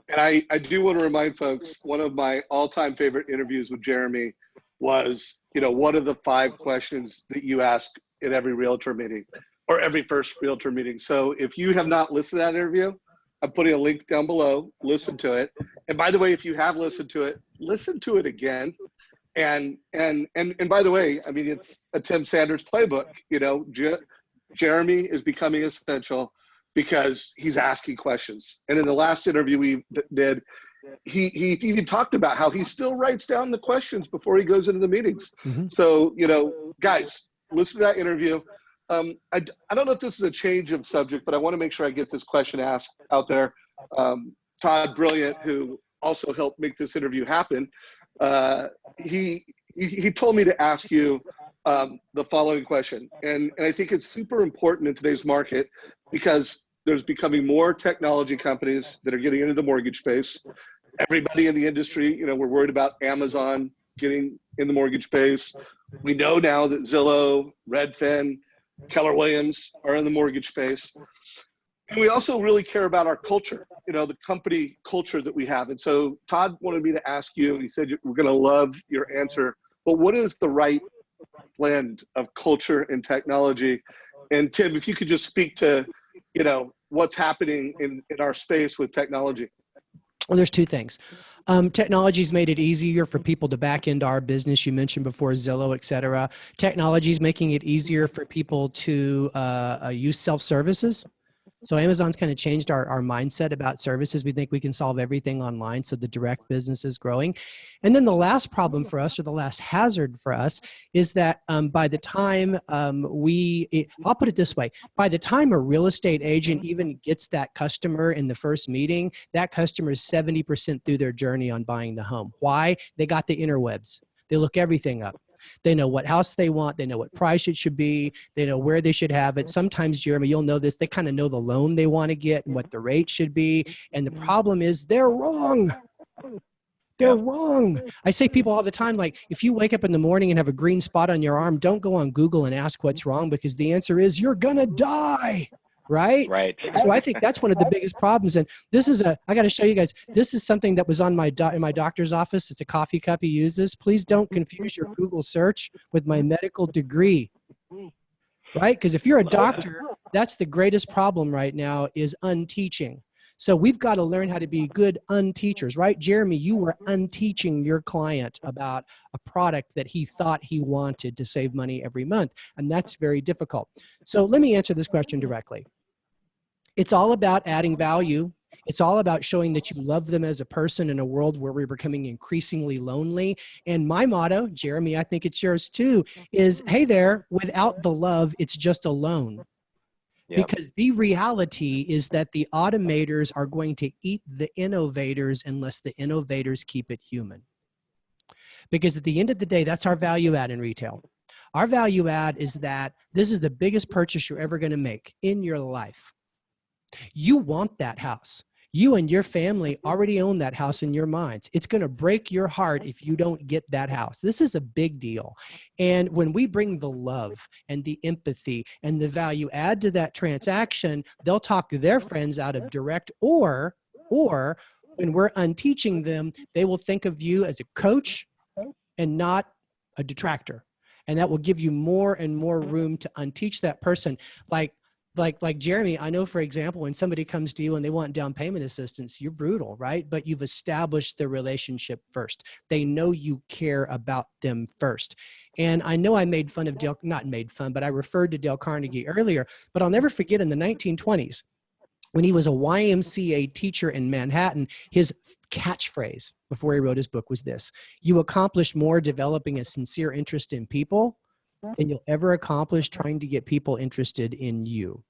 And I do want to remind folks, one of my all-time favorite interviews with Jeremy was, what are the 5 questions that you ask at every realtor meeting or every first realtor meeting? So if you have not listened to that interview, I'm putting a link down below, listen to it. And by the way, if you have listened to it, listen to it again. And by the way, I mean, it's a Tim Sanders playbook. Jeremy is becoming essential because he's asking questions. And in the last interview we did, he even talked about how he still writes down the questions before he goes into the meetings. Mm-hmm. So, guys, listen to that interview. I don't know if this is a change of subject, but I want to make sure I get this question asked out there. Todd Brilliant, who also helped make this interview happen, he told me to ask you the following question. And I think it's super important in today's market because there's becoming more technology companies that are getting into the mortgage space. Everybody in the industry, we're worried about Amazon getting in the mortgage space. We know now that Zillow, Redfin, Keller Williams are in the mortgage space. And we also really care about our culture, the company culture that we have. And so Todd wanted me to ask you, he said, we're going to love your answer, but what is the right blend of culture and technology? And Tim, if you could just speak to, what's happening in our space with technology. Well, there's 2 things. Technology's made it easier for people to back into our business. You mentioned before Zillow, et cetera. Technology's making it easier for people to use self-services. So Amazon's kind of changed our mindset about services. We think we can solve everything online, so the direct business is growing. And then the last problem for us, or the last hazard for us, is that by the time I'll put it this way, by the time a real estate agent even gets that customer in the first meeting, that customer is 70% through their journey on buying the home. Why? They got the interwebs. They look everything up. They know what house they want. They know what price it should be. They know where they should have it. Sometimes, Jeremy, you'll know this. They kind of know the loan they want to get and what the rate should be. And the problem is they're wrong. They're wrong. I say people all the time, like, if you wake up in the morning and have a green spot on your arm, don't go on Google and ask what's wrong, because the answer is you're going to die. Right? Right. So I think that's one of the biggest problems. And this is I got to show you guys, this is something that was on in my doctor's office. It's a coffee cup he uses. Please don't confuse your Google search with my medical degree. Right? Because if you're a doctor, that's the greatest problem right now, is unteaching. So we've got to learn how to be good unteachers, right? Jeremy, you were unteaching your client about a product that he thought he wanted to save money every month. And that's very difficult. So let me answer this question directly. It's all about adding value. It's all about showing that you love them as a person in a world where we're becoming increasingly lonely. And my motto, Jeremy, I think it's yours too, is, hey there, without the love, it's just a loan. Yep. Because the reality is that the automators are going to eat the innovators unless the innovators keep it human. Because at the end of the day, that's our value add in retail. Our value add is that this is the biggest purchase you're ever going to make in your life. You want that house. You and your family already own that house in your minds. It's going to break your heart if you don't get that house. This is a big deal. And when we bring the love and the empathy and the value add to that transaction, they'll talk to their friends out of direct, or when we're unteaching them, they will think of you as a coach and not a detractor. And that will give you more and more room to unteach that person. Like Jeremy, I know, for example, when somebody comes to you and they want down payment assistance, you're brutal, right? But you've established the relationship first. They know you care about them first. And I know I made fun of not made fun, but I referred to Dale Carnegie earlier, but I'll never forget in the 1920s, when he was a YMCA teacher in Manhattan, his catchphrase before he wrote his book was this: you accomplish more developing a sincere interest in people than you'll ever accomplish trying to get people interested in you.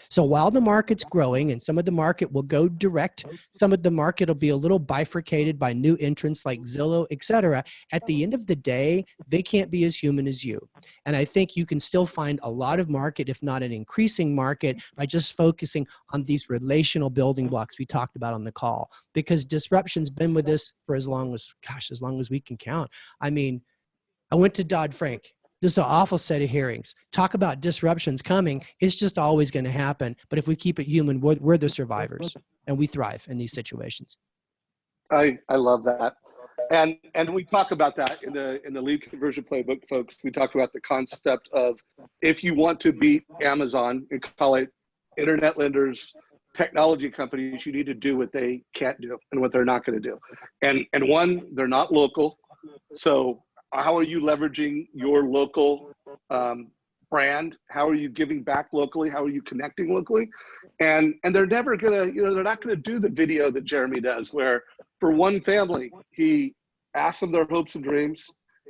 So while the market's growing and some of the market will go direct, some of the market will be a little bifurcated by new entrants like Zillow, et cetera. At the end of the day, they can't be as human as you. And I think you can still find a lot of market, if not an increasing market, by just focusing on these relational building blocks we talked about on the call. Because disruption's been with us for as long as we can count. I mean, I went to Dodd-Frank. This is an awful set of hearings. Talk about disruptions coming. It's just always going to happen. But if we keep it human, we're the survivors, and we thrive in these situations. I love that. And we talk about that in the lead conversion playbook, folks. We talk about the concept of, if you want to beat Amazon and call it internet lenders, technology companies, you need to do what they can't do and what they're not going to do. And one, they're not local. So how are you leveraging your local brand? How are you giving back locally? How are you connecting locally? And they're never gonna, they're not gonna do the video that Jeremy does, where for one family, he asks them their hopes and dreams,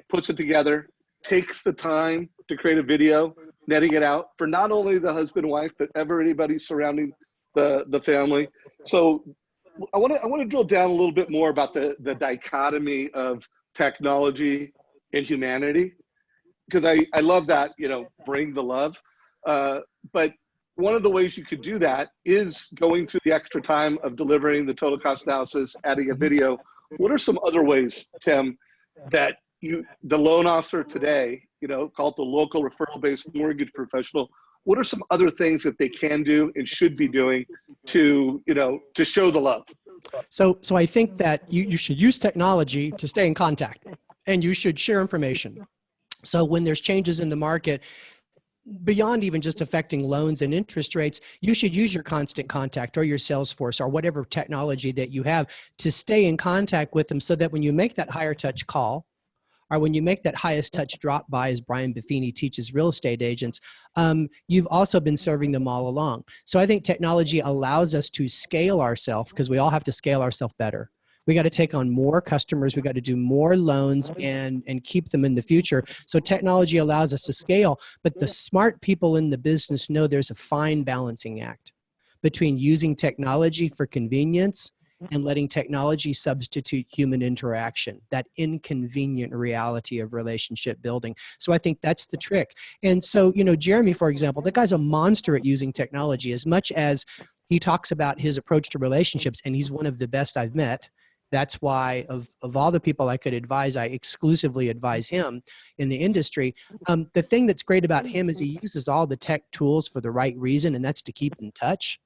puts it together, takes the time to create a video, netting it out for not only the husband and wife, but anybody surrounding the family. So I want to drill down a little bit more about the dichotomy of technology and humanity, because I love that, bring the love. But one of the ways you could do that is going through the extra time of delivering the total cost analysis, adding a video. What are some other ways, Tim, that the loan officer today, called the local referral-based mortgage professional, what are some other things that they can do and should be doing to show the love? So I think that you should use technology to stay in contact, and you should share information. So when there's changes in the market, beyond even just affecting loans and interest rates, you should use your constant contact or your Salesforce or whatever technology that you have to stay in contact with them, so that when you make that higher touch call, or when you make that highest touch drop by, as Brian Buffini teaches real estate agents, you've also been serving them all along. So I think technology allows us to scale ourselves, because we all have to scale ourselves better. We got to take on more customers. We got to do more loans and keep them in the future. So technology allows us to scale, but the smart people in the business know there's a fine balancing act between using technology for convenience and letting technology substitute human interaction, that inconvenient reality of relationship building. So I think that's the trick. And so, Jeremy, for example, that guy's a monster at using technology. As much as he talks about his approach to relationships, and he's one of the best I've met. That's why of all the people I could advise, I exclusively advise him in the industry. The thing that's great about him is he uses all the tech tools for the right reason, and that's to keep in touch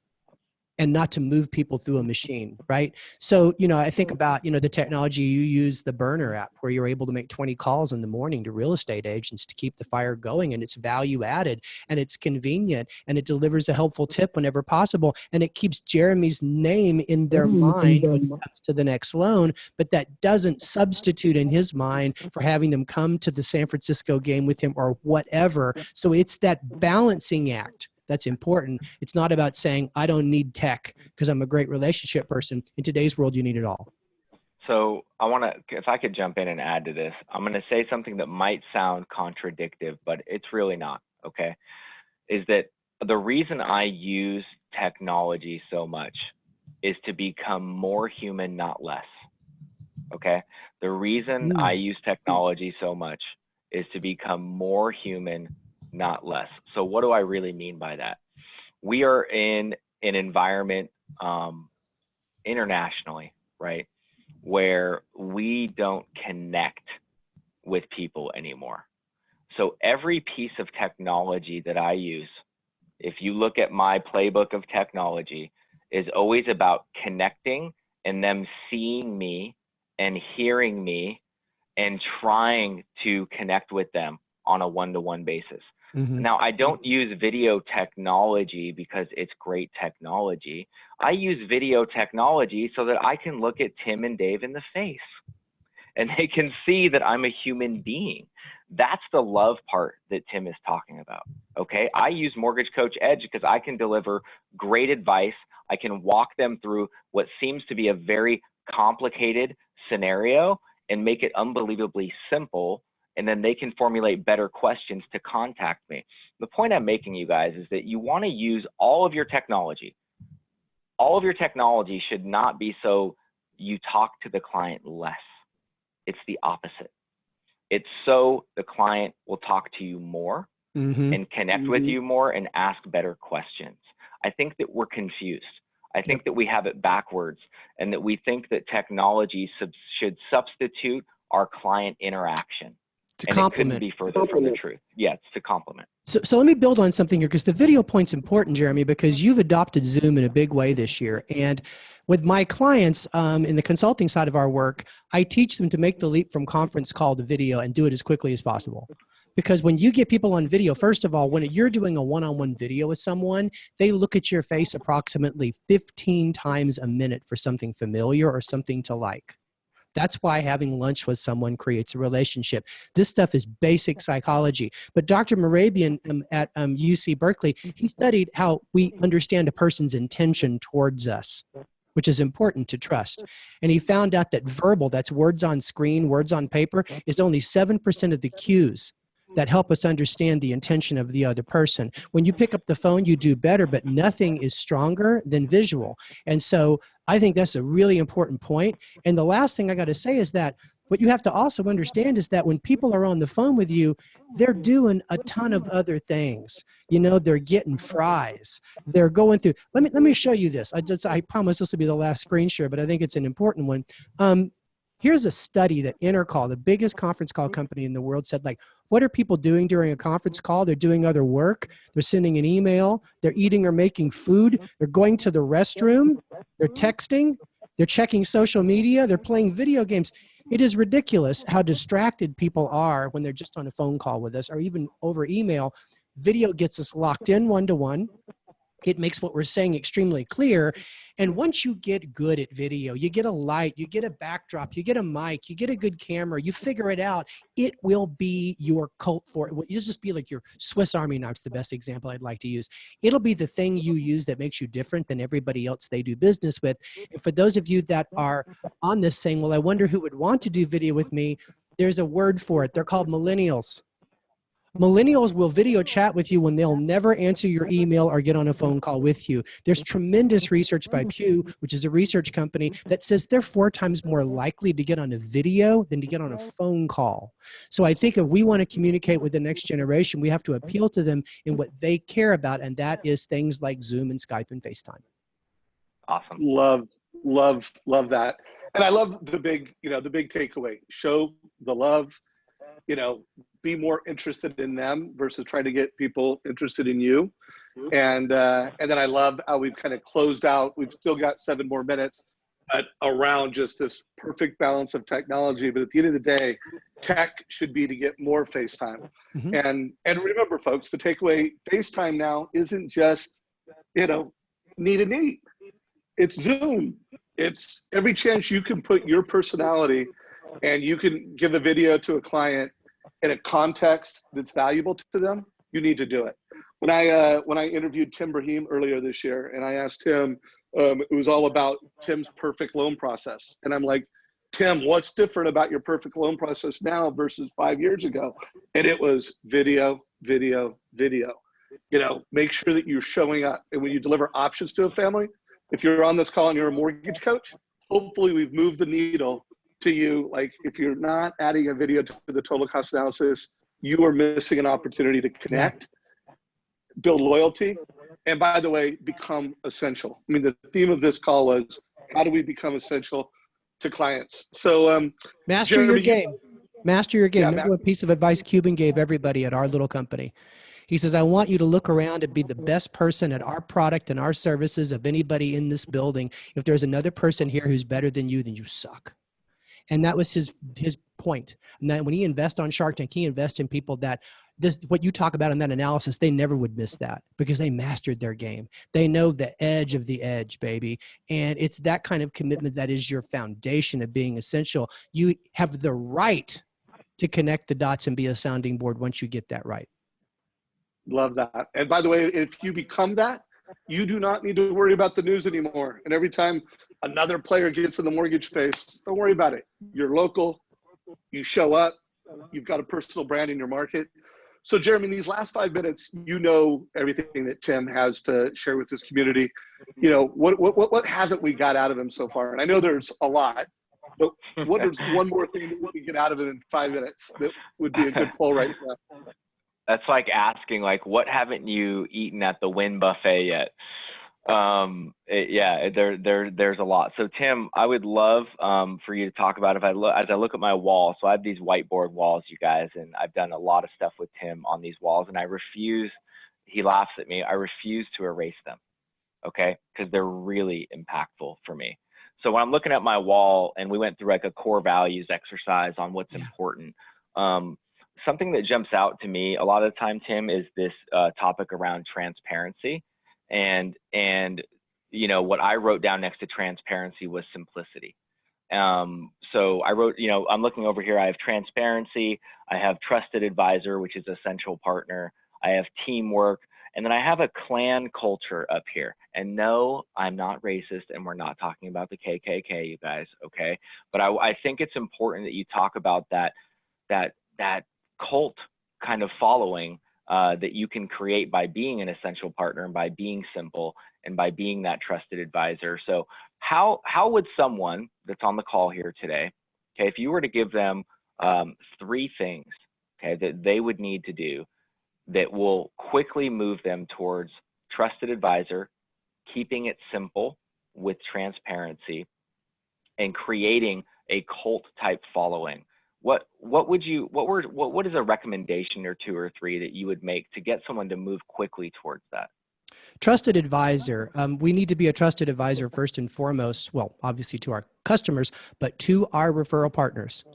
and not to move people through a machine, right? So, I think about, the technology you use, the Burner app, where you're able to make 20 calls in the morning to real estate agents to keep the fire going, and it's value added, and it's convenient, and it delivers a helpful tip whenever possible, and it keeps Jeremy's name in their mind when it comes to the next loan, but that doesn't substitute in his mind for having them come to the San Francisco game with him or whatever. So it's that balancing act that's important. It's not about saying, I don't need tech because I'm a great relationship person. In today's world, you need it all. So if I could jump in and add to this, I'm going to say something that might sound contradictory, but it's really not, okay? Is that the reason I use technology so much is to become more human, not less, okay? The reason I use technology so much is to become more human, not less. So what do I really mean by that? We are in an environment internationally, right, where we don't connect with people anymore. So every piece of technology that I use, if you look at my playbook of technology, is always about connecting and them seeing me and hearing me and trying to connect with them on a one-to-one basis. Now, I don't use video technology because it's great technology. I use video technology so that I can look at Tim and Dave in the face and they can see that I'm a human being. That's the love part that Tim is talking about, okay? I use Mortgage Coach Edge because I can deliver great advice. I can walk them through what seems to be a very complicated scenario and make it unbelievably simple, and then they can formulate better questions to contact me. The point I'm making, you guys, is that you want to use all of your technology. All of your technology should not be so you talk to the client less. It's the opposite. It's so the client will talk to you more and connect with you more and ask better questions. I think that we're confused. I think that we have it backwards, and that we think that technology should substitute our client interaction. To and complement. it couldn't be further from the truth. Yeah, it's to complement. So let me build on something here, because the video point's important, Jeremy, because you've adopted Zoom in a big way this year. And with my clients in the consulting side of our work, I teach them to make the leap from conference call to video and do it as quickly as possible. Because when you get people on video, first of all, when you're doing a one-on-one video with someone, they look at your face approximately 15 times a minute for something familiar or something to like. That's why having lunch with someone creates a relationship. This stuff is basic psychology. But Dr. Morabian at UC Berkeley, he studied how we understand a person's intention towards us, which is important to trust. And he found out that verbal, that's words on screen, words on paper, is only 7% of the cues that help us understand the intention of the other person. When you pick up the phone, you do better, but nothing is stronger than visual. And so I think that's a really important point. And the last thing I got to say is that what you have to also understand is that when people are on the phone with you, they're doing a ton of other things. You know, they're getting fries. They're going through. Let me show you this. I promise this will be the last screen share, but I think it's an important one. Here's a study that Intercall, the biggest conference call company in the world, said, like, what are people doing during a conference call? They're doing other work. They're sending an email. They're eating or making food. They're going to the restroom. They're texting. They're checking social media. They're playing video games. It is ridiculous how distracted people are when they're just on a phone call with us or even over email. Video gets us locked in one-to-one. It makes what we're saying extremely clear. And once you get good at video, you get a light, you get a backdrop, you get a mic, you get a good camera, you figure it out, it will be your cult for it. It'll just be like your Swiss Army knife's the best example I'd like to use. It'll be the thing you use that makes you different than everybody else they do business with. And for those of you that are on this saying, well, I wonder who would want to do video with me, there's a word for it. They're called millennials. Millennials will video chat with you when they'll never answer your email or get on a phone call with you. There's tremendous research by Pew, which is a research company, that says they're 4 times more likely to get on a video than to get on a phone call. So I think if we want to communicate with the next generation, we have to appeal to them in what they care about, and that is things like Zoom and Skype and FaceTime. Awesome. Love that. And I love the big takeaway. Show the love, be more interested in them versus trying to get people interested in you. And then I love how we've kind of closed out. We've still got 7 more minutes, but around just this perfect balance of technology. But at the end of the day, tech should be to get more FaceTime. Mm-hmm. And remember, folks, the takeaway, FaceTime now isn't just, need a need. It's Zoom. It's every chance you can put your personality and you can give a video to a client in a context that's valuable to them, you need to do it. When I interviewed Tim Brahim earlier this year, and I asked him, it was all about Tim's perfect loan process. And I'm like, Tim, what's different about your perfect loan process now versus 5 years ago? And it was video, video, video. Make sure that you're showing up. And when you deliver options to a family, if you're on this call and you're a mortgage coach, hopefully we've moved the needle to you. Like, if you're not adding a video to the total cost analysis, you are missing an opportunity to connect, build loyalty, and by the way, become essential. I mean, the theme of this call was, how do we become essential to clients? So master Jeremy, your game. Master your game. Yeah, Remember what piece of advice Cuban gave everybody at our little company? He says, I want you to look around and be the best person at our product and our services of anybody in this building. If there's another person here who's better than you, then you suck. And that was his point. And that when he invests on Shark Tank, he invests in people that what you talk about in that analysis, they never would miss that because they mastered their game. They know the edge of the edge, baby. And it's that kind of commitment that is your foundation of being essential. You have the right to connect the dots and be a sounding board once you get that right. Love that. And by the way, if you become that, you do not need to worry about the news anymore. And every time another player gets in the mortgage space, don't worry about it. You're local, you show up, you've got a personal brand in your market. So Jeremy, in these last 5 minutes, everything that Tim has to share with this community. What haven't we got out of him so far? And I know there's a lot, but what is one more thing that we can get out of it in 5 minutes that would be a good poll right now? That's like asking, what haven't you eaten at the Wynn buffet yet? There's a lot. So Tim, I would love for you to talk about, as I look at my wall. So I have these whiteboard walls, you guys, and I've done a lot of stuff with Tim on these walls, and I refuse. He laughs at me. I refuse to erase them. Okay, because they're really impactful for me. So when I'm looking at my wall, and we went through like a core values exercise on what's important. Something that jumps out to me a lot of the time, Tim, is this topic around transparency. And you know, what I wrote down next to transparency was simplicity. So I wrote, you know, I'm looking over here, I have transparency, I have trusted advisor, which is essential partner, I have teamwork, and then I have a clan culture up here. And no, I'm not racist, and we're not talking about the KKK, you guys, okay? But I think it's important that you talk about that cult kind of following that you can create by being an essential partner and by being simple and by being that trusted advisor. So how would someone that's on the call here today, okay, if you were to give them 3 things, okay, that they would need to do that will quickly move them towards trusted advisor, keeping it simple with transparency, and creating a cult type following, what is a recommendation or 2 or 3 that you would make to get someone to move quickly towards that? Trusted advisor. We need to be a trusted advisor first and foremost, well, obviously to our customers, but to our referral partners.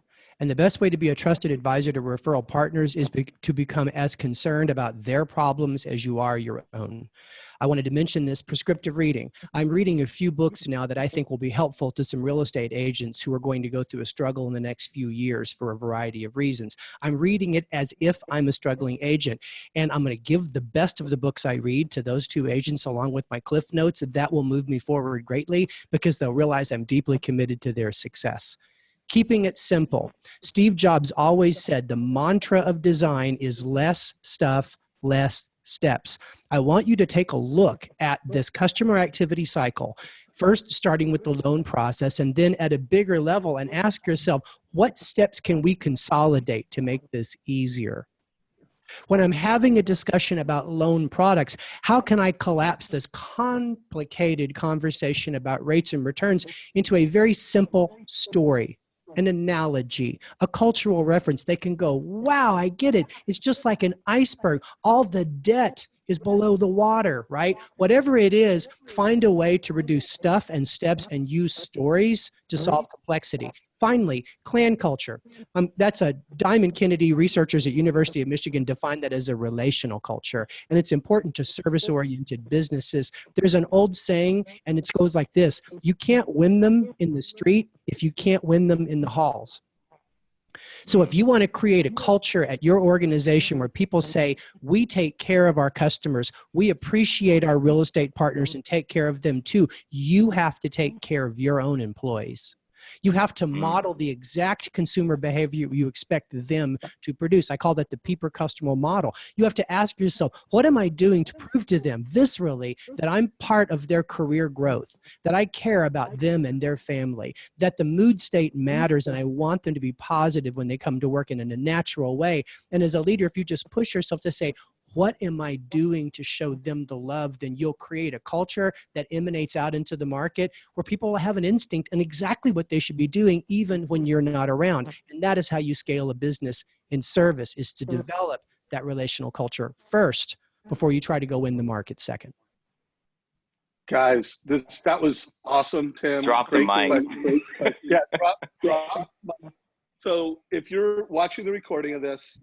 And the best way to be a trusted advisor to referral partners is to become as concerned about their problems as you are your own. I wanted to mention this prescriptive reading. I'm reading a few books now that I think will be helpful to some real estate agents who are going to go through a struggle in the next few years for a variety of reasons. I'm reading it as if I'm a struggling agent, and I'm going to give the best of the books I read to those 2 agents along with my cliff notes. That will move me forward greatly because they'll realize I'm deeply committed to their success. Keeping it simple. Steve Jobs always said the mantra of design is less stuff, less steps. I want you to take a look at this customer activity cycle, first starting with the loan process and then at a bigger level, and ask yourself, what steps can we consolidate to make this easier? When I'm having a discussion about loan products, how can I collapse this complicated conversation about rates and returns into a very simple story? An analogy, a cultural reference. They can go, wow, I get it. It's just like an iceberg. All the debt is below the water, right? Whatever it is, find a way to reduce stuff and steps and use stories to solve complexity. Finally, clan culture. That's a Diamond Kennedy researchers at University of Michigan define that as a relational culture. And it's important to service-oriented businesses. There's an old saying, and it goes like this: you can't win them in the street if you can't win them in the halls. So if you want to create a culture at your organization where people say, we take care of our customers, we appreciate our real estate partners and take care of them too, you have to take care of your own employees. You have to model the exact consumer behavior you expect them to produce. I call that the Peeper customer model. You have to ask yourself, what am I doing to prove to them viscerally that I'm part of their career growth, that I care about them and their family, that the mood state matters and I want them to be positive when they come to work and in a natural way. And as a leader, if you just push yourself to say, what am I doing to show them the love? Then you'll create a culture that emanates out into the market where people have an instinct and exactly what they should be doing even when you're not around. And that is how you scale a business in service, is to develop that relational culture first before you try to go win the market second. Guys, that was awesome, Tim. Drop the mic. Yeah, drop. So if you're watching the recording of this,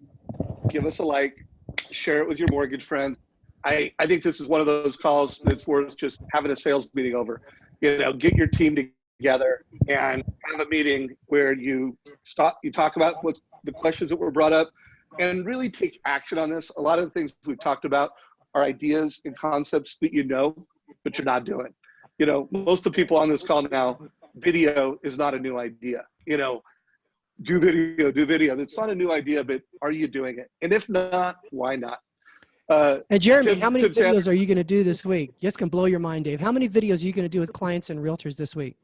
give us a like. Share it with your mortgage friends. I think this is one of those calls that's worth just having a sales meeting over. You know, get your team together and have a meeting where you talk about what the questions that were brought up and really take action on this. A lot of the things we've talked about are ideas and concepts that you know, but you're not doing. You know, most of the people on this call now, video is not a new idea. You know, do video. It's not a new idea, but are you doing it? And if not, why not? And Jeremy, how many videos are you going to do this week? This can blow your mind, Dave. How many videos are you going to do with clients and realtors this week?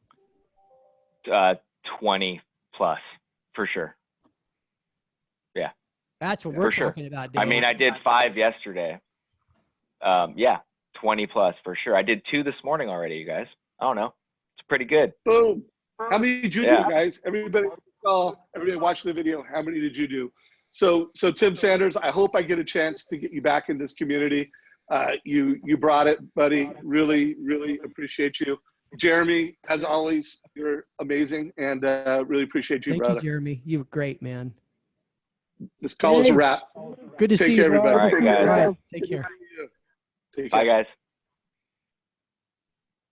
20 plus, for sure. Yeah. That's what we're talking about, Dave. I mean, I did 5 yesterday. Yeah, 20 plus for sure. I did 2 this morning already, you guys. I don't know. It's pretty good. Boom. How many did you Yeah. do, guys? Everybody watch the video. How many did you do? So Tim Sanders, I hope I get a chance to get you back in this community. You brought it, buddy. Really, really appreciate you. Jeremy, as always, you're amazing, and really appreciate you, Thank brother. you, Jeremy. You were great, man. This call is a wrap. Good to Take see care, you, bro. everybody. All right, guys. All right, take care. Take care. Bye, guys.